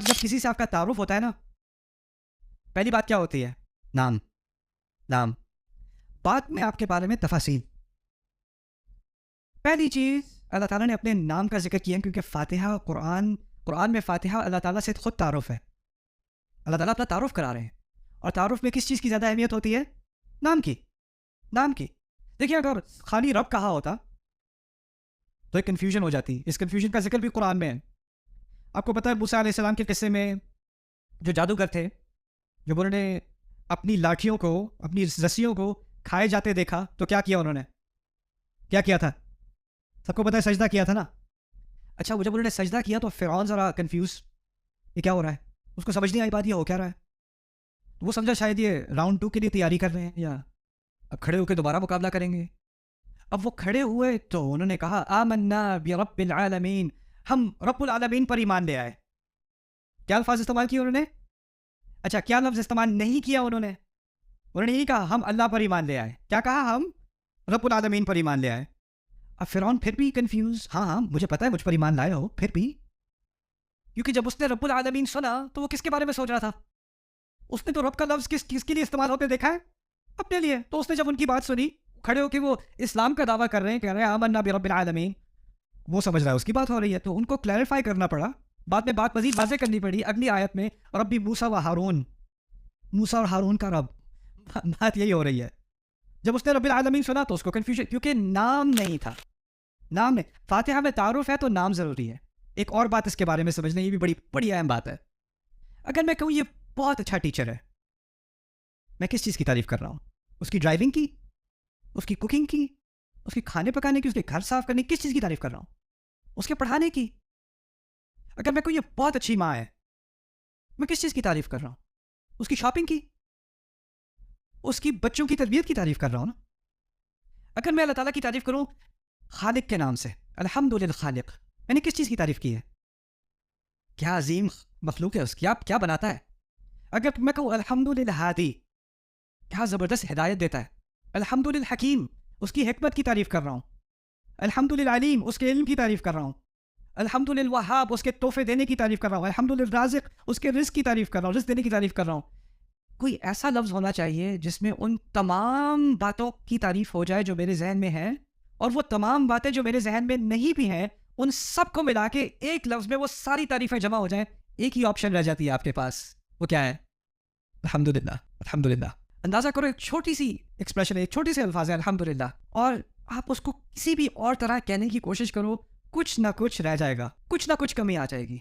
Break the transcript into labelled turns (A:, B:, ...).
A: جب کسی سے آپ کا تعارف ہوتا ہے نا، پہلی بات کیا ہوتی ہے؟ نام. نام. بعد میں آپ کے بارے میں تفاصیل. پہلی چیز اللہ تعالیٰ نے اپنے نام کا ذکر کیا کیونکہ فاتحہ قرآن میں فاتحہ اللہ تعالیٰ سے خود تعارف ہے. اللہ تعالیٰ اپنا تعارف کرا رہے ہیں، اور تعارف میں کس چیز کی زیادہ اہمیت ہوتی ہے؟ نام کی. نام کی. دیکھیے اگر خالی رب کہا ہوتا تو ایک کنفیوژن ہو جاتی. اس کنفیوژن کا ذکر بھی قرآن میں ہے. آپ کو پتہ ہے موسیٰ علیہ السلام کے قصے میں جو جادوگر تھے، جب انہوں نے اپنی لاٹھیوں کو، اپنی رسیوں کو کھائے جاتے دیکھا تو کیا کیا انہوں نے؟ کیا کیا تھا؟ سب کو پتہ ہے سجدہ کیا تھا نا. اچھا، وہ جب انہوں نے سجدہ کیا تو فرعون ذرا کنفیوز، یہ کیا ہو رہا ہے؟ اس کو سمجھ نہیں آئی بات یہ ہو کیا رہا ہے. وہ سمجھا شاید یہ راؤنڈ 2 کے لیے تیاری کر رہے ہیں یا اب کھڑے ہو کے دوبارہ مقابلہ کریں گے. اب وہ کھڑے ہوئے تو انہوں نے کہا آمنا برب العالمین، ہم رب العالمین پر ایمان لے آئے. کیا الفاظ استعمال کیے انہوں نے؟ اچھا، کیا لفظ استعمال نہیں کیا انہوں نے نہیں کہا ہم اللہ پر ایمان لے آئے. کیا کہا؟ ہم رب العالمین پر ایمان لے آئے. اب فرعون پھر بھی کنفیوز، ہاں مجھے پتا ہے مجھ پر ایمان لائے ہو، پھر بھی کیونکہ جب اس نے رب العالمین سنا تو وہ کس کے بارے میں سوچ رہا تھا؟ اس نے تو رب کا لفظ کس کے لیے استعمال ہوتے دیکھا ہے؟ اپنے لیے. تو اس نے جب ان کی بات سنی، کھڑے ہو کے وہ اسلام کا دعویٰ کر رہے ہیں، کہہ رہے ہیں آمنا برب العالمین، وہ سمجھ رہا ہے اس کی بات ہو رہی ہے. تو ان کو کلیریفائی کرنا پڑا، بعد میں بات مزید واضح کرنی پڑی اگلی آیت میں، ربی موسیٰ و ہارون، موسیٰ اور ہارون کا رب. بات یہی ہو رہی ہے. جب اس نے رب العالمین سنا تو اس کو کنفیوژن، کیونکہ نام نہیں تھا. نام نہیں. فاتحہ میں تعارف ہے تو نام ضروری ہے. ایک اور بات اس کے بارے میں سمجھنا، یہ بھی بڑی بڑی اہم بات ہے. اگر میں کہوں یہ بہت اچھا ٹیچر ہے، میں کس چیز کی تعریف کر رہا ہوں؟ اس کی ڈرائیونگ کی، اس کی کوکنگ کی، اس کے کھانے پکانے کی، اس کے گھر صاف کرنے کی؟ کس چیز کی تعریف کر رہا ہوں؟ اس کے پڑھانے کی. اگر میں کہوں یہ بہت اچھی ماں ہے، میں کس چیز کی تعریف کر رہا ہوں؟ اس کی شاپنگ کی، اس کی بچوں کی تربیت کی تعریف کر رہا ہوں نا. اگر میں اللہ تعالیٰ کی تعریف کروں خالق کے نام سے، الحمد للخالق، میں نے کس چیز کی تعریف کی ہے؟ کیا عظیم مخلوق ہے اس کی، آپ کیا بناتا ہے. اگر میں کہوں الحمد للہادی، کیا زبردست ہدایت دیتا ہے. الحمد للحکیم، اس کی حکمت کی تعریف کر رہا ہوں. الحمد للعلیم، اس کے علم کی تعریف کر رہا ہوں. الحمد للوہاب، اس کے تحفے دینے کی تعریف کر رہا ہوں. الحمد للرازق، اس کے رزق کی تعریف کر رہا ہوں، رزق دینے کی تعریف کر رہا ہوں. کوئی ایسا لفظ ہونا چاہیے جس میں ان تمام باتوں کی تعریف ہو جائے جو میرے ذہن میں ہیں، اور وہ تمام باتیں جو میرے ذہن میں نہیں بھی ہیں ان سب کو ملا کے ایک لفظ میں وہ ساری تعریفیں جمع ہو جائیں. ایک ہی آپشن رہ جاتی ہے آپ کے پاس، وہ کیا ہے؟ الحمدللہ. الحمدللہ. اندازہ کرو، ایک چھوٹی سی ایکسپریشن ہے، ایک چھوٹی سی الفاظ ہے الحمدللہ، اور آپ اس کو کسی بھی اور طرح کہنے کی کوشش کرو، کچھ نہ کچھ رہ جائے گا، کچھ نہ کچھ کمی آ جائے گی.